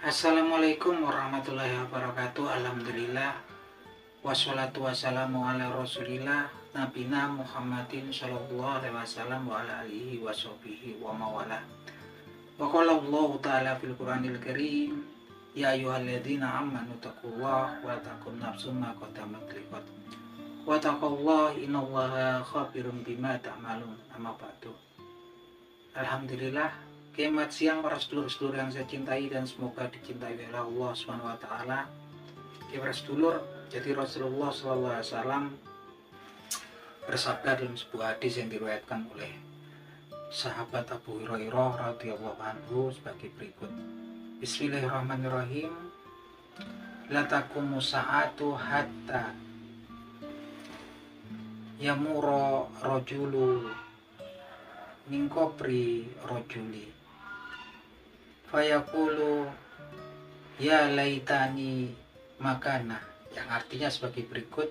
Assalamualaikum warahmatullahi wabarakatuh. Alhamdulillah. Wassalatu wassalamu ala rasulillah Nabina Muhammadin sallallahu alaihi wasallam wa ala alihi wa sahbihi wa mawala. Wa qala Allah ta'ala fil Qur'anil Karim, ya ayyuhalladzina amanu taqullaha wa taqum nafsum ma qaddamat liqad. Wa taqallaha innallaha khabirum bima ta'malun. Amma ba'du. Alhamdulillah. Selamat siang para sedulur-sedulur yang saya cintai dan semoga dicintai oleh Allah SWT. Para sedulur, jadi Rasulullah SAW bersabda dalam sebuah hadis yang diriwayatkan oleh sahabat Abu Hurairah radhiyallahu anhu sebagai berikut. Bismillahirrahmanirrahim. La taqumu sa'atu hatta yamura rajulu min qabri rajuli fayaqulu ya laitani makana, yang artinya sebagai berikut,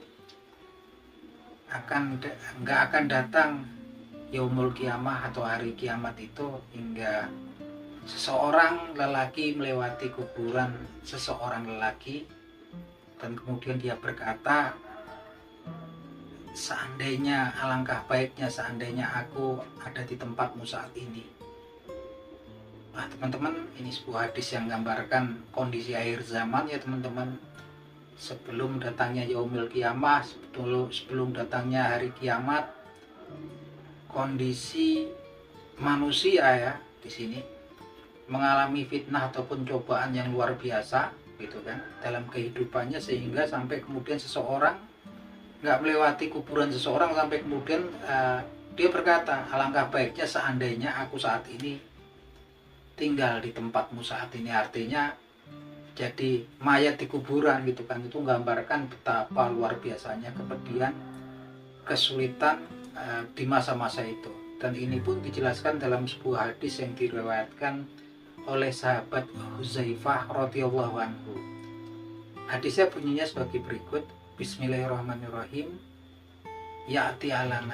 nggak akan datang yaumul kiamah atau hari kiamat itu hingga seseorang lelaki melewati kuburan seseorang lelaki dan kemudian dia berkata, seandainya, alangkah baiknya seandainya aku ada di tempatmu saat ini. Nah teman-teman, ini sebuah hadis yang menggambarkan kondisi akhir zaman ya teman-teman. Sebelum datangnya yaumul kiamah, sebelum datangnya hari kiamat, kondisi manusia ya di sini mengalami fitnah ataupun cobaan yang luar biasa gitu kan dalam kehidupannya, sehingga sampai kemudian seseorang nggak melewati kuburan seseorang sampai kemudian dia berkata, alangkah baiknya seandainya aku saat ini tinggal di tempatmu saat ini. Artinya jadi mayat di kuburan gitu kan. Itu menggambarkan betapa luar biasanya kepedihan, kesulitan di masa-masa itu. Dan ini pun dijelaskan dalam sebuah hadis yang diriwayatkan oleh sahabat Huzaifah radhiyallahu anhu. Hadisnya bunyinya sebagai berikut. Bismillahirrahmanirrahim. Ya'ti ala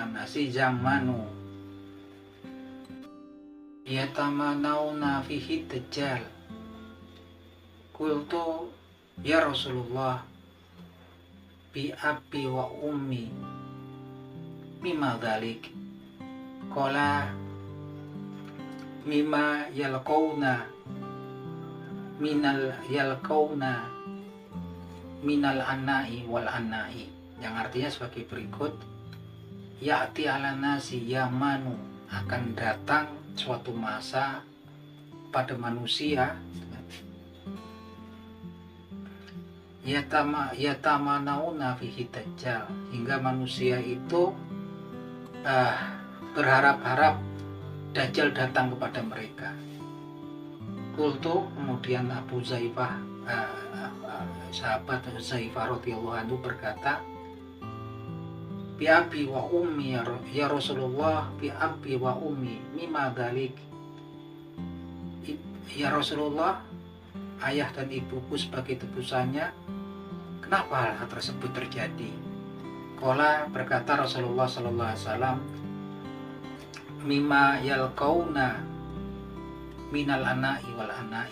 nasi zamanu yatamanawna fihi dajjal. Qultu ya Rasulullah bi abi wa ummi mimma dhalik. Qala mimma yalqawna minal anai wal anai, yang artinya sebagai berikut. Ya'ti ala nasi yamanu, akan datang suatu masa pada manusia yatamanauna fihi dajjal, hingga manusia itu berharap-harap Dajjal datang kepada mereka. Kultu, kemudian Abu Zaifah sahabat Zaifah radhiyallahu anhu berkata, bi abi wa ummi ya Rasulullah, bi abi wa ummi mimma dzalik. Ya Rasulullah, ayah dan ibuku sebagai tebusannya, kenapa hal tersebut terjadi? Qala, berkata Rasulullah sallallahu alaihi wasallam, mimma yalqauna minal anai wal anai,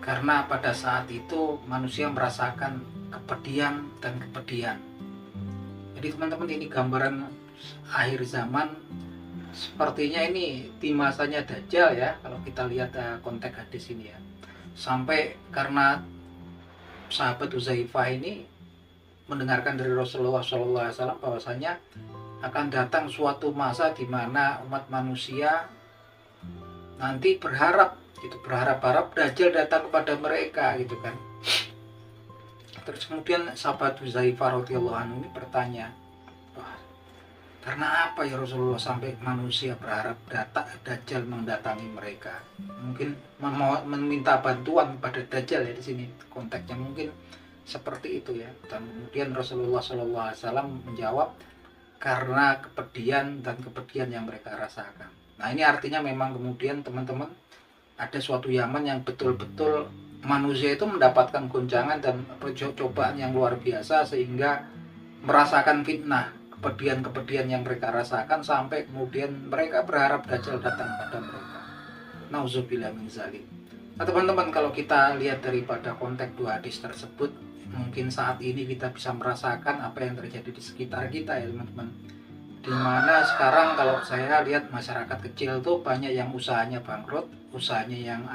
karena pada saat itu manusia merasakan kepedihan dan kepedihan. Jadi teman-teman, ini gambaran akhir zaman. Sepertinya ini di masanya Dajjal ya, kalau kita lihat konteks hadis ini ya. Sampai karena sahabat Huzaifah ini mendengarkan dari Rasulullah SAW bahwasanya akan datang suatu masa di mana umat manusia nanti berharap Dajjal datang kepada mereka gitu kan. Terus kemudian sahabat Huzaifah radhiyallahu anhu ini bertanya, karena apa ya Rasulullah sampai manusia berharap Dajjal mendatangi mereka? Mungkin meminta bantuan pada Dajjal ya, di sini konteksnya mungkin seperti itu ya. Dan kemudian Rasulullah SAW menjawab, karena kepedihan yang mereka rasakan. Nah ini artinya memang kemudian teman-teman, ada suatu zaman yang betul-betul manusia itu mendapatkan goncangan dan cobaan yang luar biasa, sehingga merasakan fitnah, kepedihan yang mereka rasakan, sampai kemudian mereka berharap Dajjal datang pada mereka. Nauzubillah min zalik. Nah teman-teman, kalau kita lihat daripada konteks dua hadis tersebut, mungkin saat ini kita bisa merasakan apa yang terjadi di sekitar kita ya teman-teman. Dimana sekarang kalau saya lihat masyarakat kecil tuh banyak yang usahanya bangkrut, usahanya yang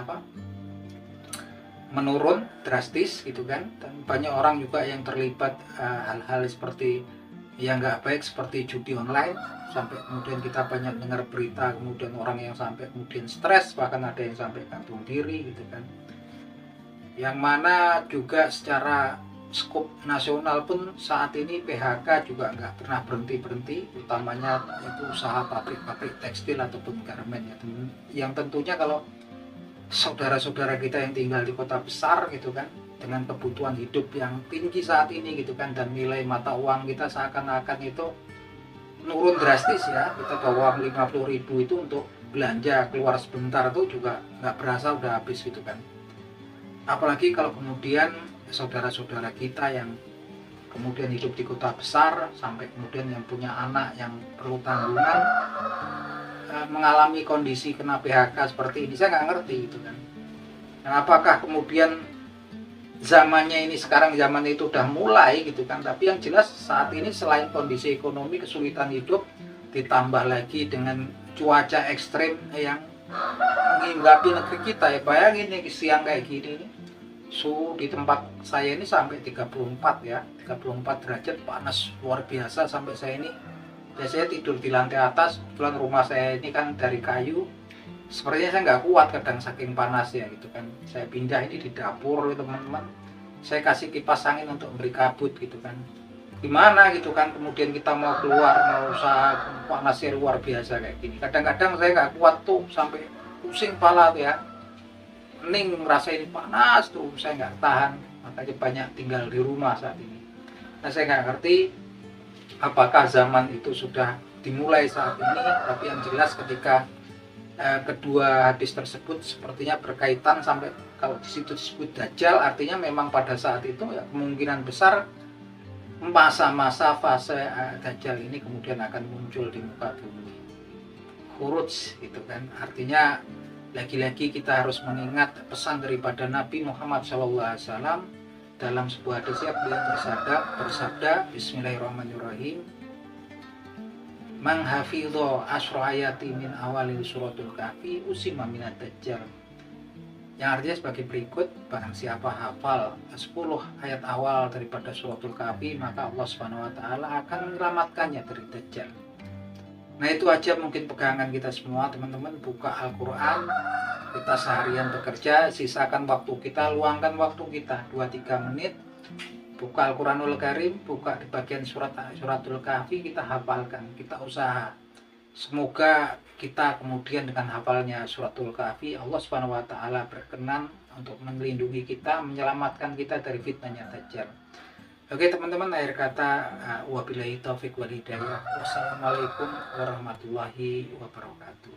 menurun drastis gitu kan, dan banyak orang juga yang terlibat hal-hal seperti yang nggak baik seperti judi online, sampai kemudian kita banyak dengar berita kemudian orang yang sampai kemudian stres, bahkan ada yang sampai gantung diri gitu kan, yang mana juga secara skop nasional pun saat ini PHK juga nggak pernah berhenti, utamanya itu usaha pabrik-pabrik tekstil ataupun garmen ya teman, yang tentunya kalau saudara-saudara kita yang tinggal di kota besar gitu kan, dengan kebutuhan hidup yang tinggi saat ini gitu kan, dan nilai mata uang kita seakan-akan itu menurun drastis ya, kita bawa 50.000 itu untuk belanja keluar sebentar tuh juga nggak berasa udah habis gitu kan. Apalagi kalau kemudian saudara-saudara kita yang kemudian hidup di kota besar, sampai kemudian yang punya anak yang perlu tanggungan mengalami kondisi kena PHK seperti ini, saya nggak ngerti gitu kan. Dan apakah kemudian zamannya ini sekarang zaman itu udah mulai gitu kan, tapi yang jelas saat ini selain kondisi ekonomi, kesulitan hidup, ditambah lagi dengan cuaca ekstrim yang menghinggapi negeri kita ya. Bayangin nih siang kayak gini nih, suhu di tempat saya ini sampai 34 ya, 34 derajat, panas luar biasa. Sampai saya ini biasanya tidur di lantai atas, kebetulan rumah saya ini kan dari kayu, sepertinya saya nggak kuat kadang saking panas ya gitu kan. Saya pindah ini di dapur teman-teman, saya kasih kipas angin untuk beri kabut gitu kan. Gimana gitu kan, kemudian kita mau keluar, mau usaha, panasnya luar biasa kayak gini. Kadang-kadang saya nggak kuat tuh, sampai pusing kepala tuh ya, hening ngerasain panas tuh, saya nggak tahan. Makanya banyak tinggal di rumah saat ini. Nah saya nggak ngerti apakah zaman itu sudah dimulai saat ini, tapi yang jelas ketika kedua hadis tersebut sepertinya berkaitan, sampai kalau di situ disebut Dajjal, artinya memang pada saat itu ya kemungkinan besar masa-masa fase Dajjal ini kemudian akan muncul di muka bumi. Khuruj gitu kan, artinya lagi-lagi kita harus mengingat pesan daripada Nabi Muhammad SAW dalam sebuah hadis yang beliau bersabda Bismillahirrahmanirrahim, Man hafidho asra ayati min awalil suratul kahfi usima minad dajjal. Yang artinya sebagai berikut, barang siapa hafal 10 ayat awal daripada suratul kahfi, maka Allah SWT akan menyelamatkannya dari dajjal. Nah itu aja mungkin pegangan kita semua teman-teman, buka Al-Quran, kita seharian bekerja, sisakan waktu kita, luangkan waktu kita 2-3 menit, buka Al-Quranul Karim, buka di bagian suratul kahfi, kita hafalkan, kita usaha. Semoga kita kemudian dengan hafalnya suratul kahfi, Allah SWT berkenan untuk melindungi kita, menyelamatkan kita dari fitnahnya Dajjal. Oke teman-teman, akhir kata wabillahi taufiq wal hidayah. Wassalamualaikum warahmatullahi wabarakatuh.